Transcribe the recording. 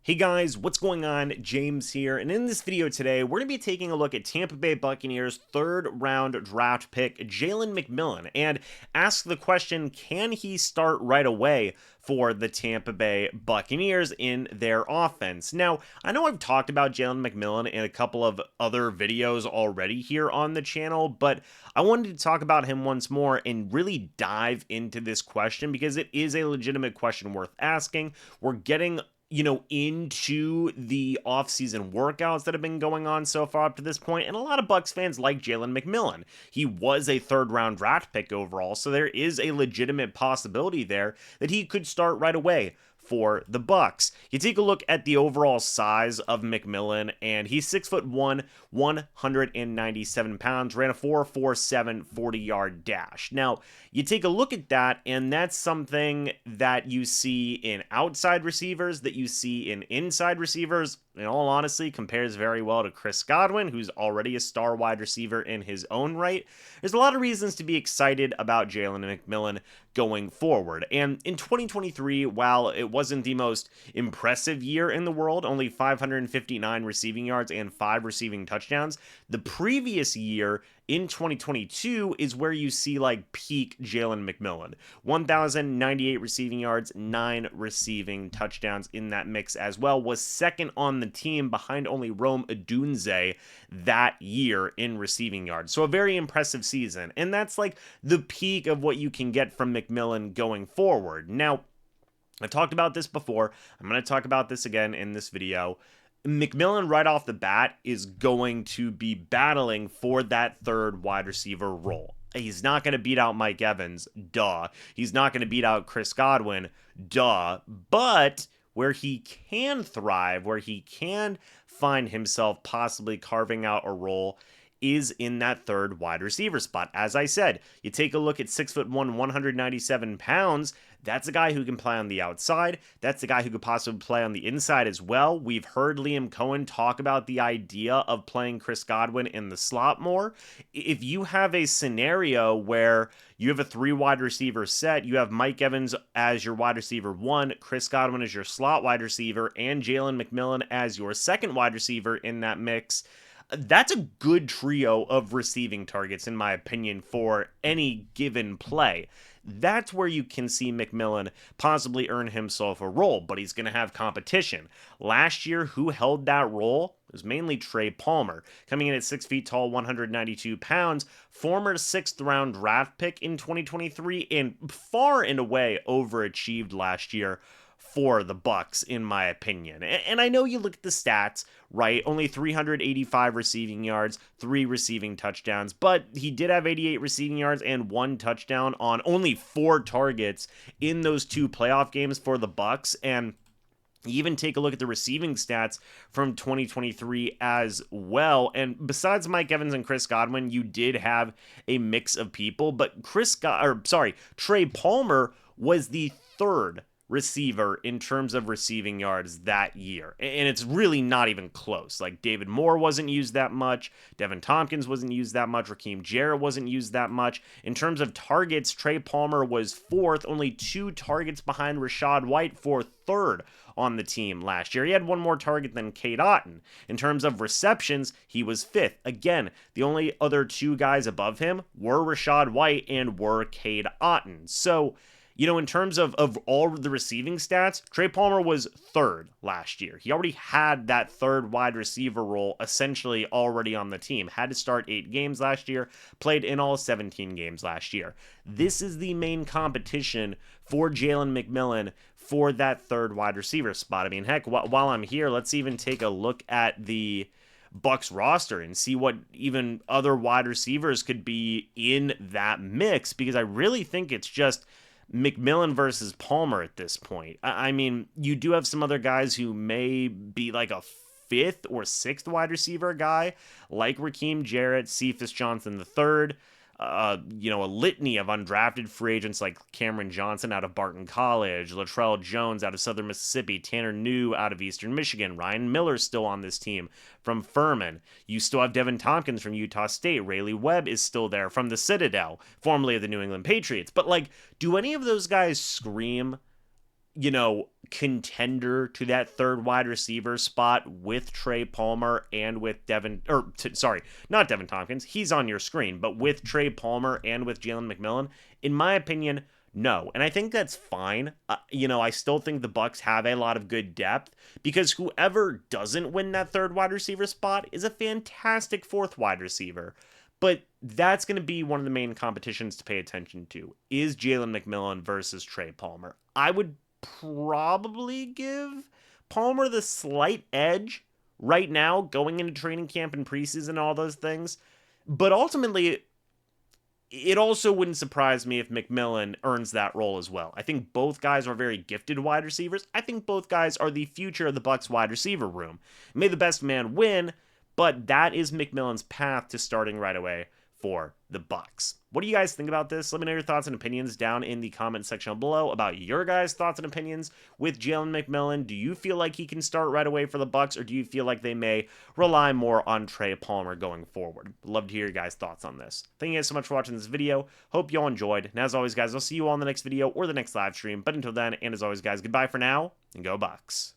Hey guys, what's going on? James here, and in this video today, we're going to be taking a look at Tampa Bay Buccaneers' third-round draft pick, Jalen McMillan, and ask the question, can he start right away for the Tampa Bay Buccaneers in their offense? Now, I know I've talked about Jalen McMillan in a couple of other videos already here on the channel, but I wanted to talk about him once more and really dive into this question because it is a legitimate question worth asking. We're getting into the offseason workouts that have been going on so far up to this point, and a lot of Bucs fans like Jalen McMillan. He was a third-round draft pick overall, so there is a legitimate possibility there that he could start right away for the Bucs. You take a look at the overall size of McMillan, and he's 6'1", 197 pounds, ran a 4.47 40-yard dash. Now, you take a look at that, and that's something that you see in outside receivers, that you see in inside receivers. In all honesty, compares very well to Chris Godwin, who's already a star wide receiver in his own right. There's a lot of reasons to be excited about Jalen McMillan going forward. And in 2023, while it wasn't the most impressive year in the world, only 559 receiving yards and 5 receiving touchdowns, the previous year in 2022 is where you see like peak Jalen McMillan. 1,098 receiving yards, 9 receiving touchdowns in that mix as well. Was second on the team behind only Rome Odunze that year in receiving yards. So a very impressive season. And that's like the peak of what you can get from McMillan going forward. Now, I've talked about this before. I'm going to talk about this again in this video. McMillan right off the bat is going to be battling for that third wide receiver role. He's not going to beat out Mike Evans, duh. He's not going to beat out Chris Godwin, duh. But where he can thrive, where he can find himself possibly carving out a role, is in that third wide receiver spot. As I said, you take a look at 6'1", 197 pounds. That's a guy who can play on the outside. That's a guy who could possibly play on the inside as well. We've heard Liam Cohen talk about the idea of playing Chris Godwin in the slot more. If you have a scenario where you have a 3 wide receiver set, you have Mike Evans as your wide receiver 1, Chris Godwin as your slot wide receiver, and Jalen McMillan as your second wide receiver in that mix, that's a good trio of receiving targets, in my opinion, for any given play. That's where you can see McMillan possibly earn himself a role, but he's going to have competition. Last year, who held that role? It was mainly Trey Palmer, coming in at 6 feet tall, 192 pounds, former 6th round draft pick in 2023, and far and away overachieved last year for the Bucs, in my opinion. And I know you look at the stats, right? Only 385 receiving yards, 3 receiving touchdowns, but he did have 88 receiving yards and 1 touchdown on only 4 targets in those 2 playoff games for the Bucs. And even take a look at the receiving stats from 2023 as well. And besides Mike Evans and Chris Godwin, you did have a mix of people, but Trey Palmer was the 3rd receiver in terms of receiving yards that year. And it's really not even close. Like, David Moore wasn't used that much. Devin Tompkins wasn't used that much. Raheem Jarrett wasn't used that much. In terms of targets, Trey Palmer was 4th, only 2 targets behind Rachaad White for 3rd on the team last year. He had 1 more target than Cade Otton. In terms of receptions, he was 5th. Again, the only other 2 guys above him were Rachaad White and were Cade Otton. So, in terms of all the receiving stats, Trey Palmer was 3rd last year. He already had that 3rd wide receiver role essentially already on the team. Had to start 8 games last year, played in all 17 games last year. This is the main competition for Jalen McMillan for that 3rd wide receiver spot. I mean, heck, while I'm here, let's even take a look at the Bucs roster and see what even other wide receivers could be in that mix, because I really think it's just McMillan versus Palmer at this point. I mean, you do have some other guys who may be like a 5th or 6th wide receiver guy, like Raheem Jarrett, Cephas Johnson III, a litany of undrafted free agents like Cameron Johnson out of Barton College, Latrell Jones out of Southern Mississippi, Tanner New out of Eastern Michigan, Ryan Miller's still on this team from Furman. You still have Devin Tompkins from Utah State. Rayleigh Webb is still there from the Citadel, formerly of the New England Patriots. But, do any of those guys scream contender to that third wide receiver spot with Trey Palmer and with not Devin Tompkins, he's on your screen, but with Trey Palmer and with Jalen McMillan, in my opinion, no. And I think that's fine. I still think the Bucs have a lot of good depth because whoever doesn't win that third wide receiver spot is a fantastic fourth wide receiver. But that's going to be one of the main competitions to pay attention to, is Jalen McMillan versus Trey Palmer. I would probably give Palmer the slight edge right now going into training camp and preseason and all those things. But ultimately, it also wouldn't surprise me if McMillan earns that role as well. I think both guys are very gifted wide receivers. I think both guys are the future of the Bucs wide receiver room. May the best man win, but that is McMillan's path to starting right away for the Bucs. What do you guys think about this? Let me know your thoughts and opinions down in the comment section below about your guys' thoughts and opinions with Jalen McMillan. Do you feel like he can start right away for the Bucs, or do you feel like they may rely more on Trey Palmer going forward? Love to hear your guys' thoughts on this. Thank you guys so much for watching this video. Hope you all enjoyed. And as always, guys, I'll see you all in the next video or the next live stream. But until then, and as always, guys, goodbye for now, and go Bucs.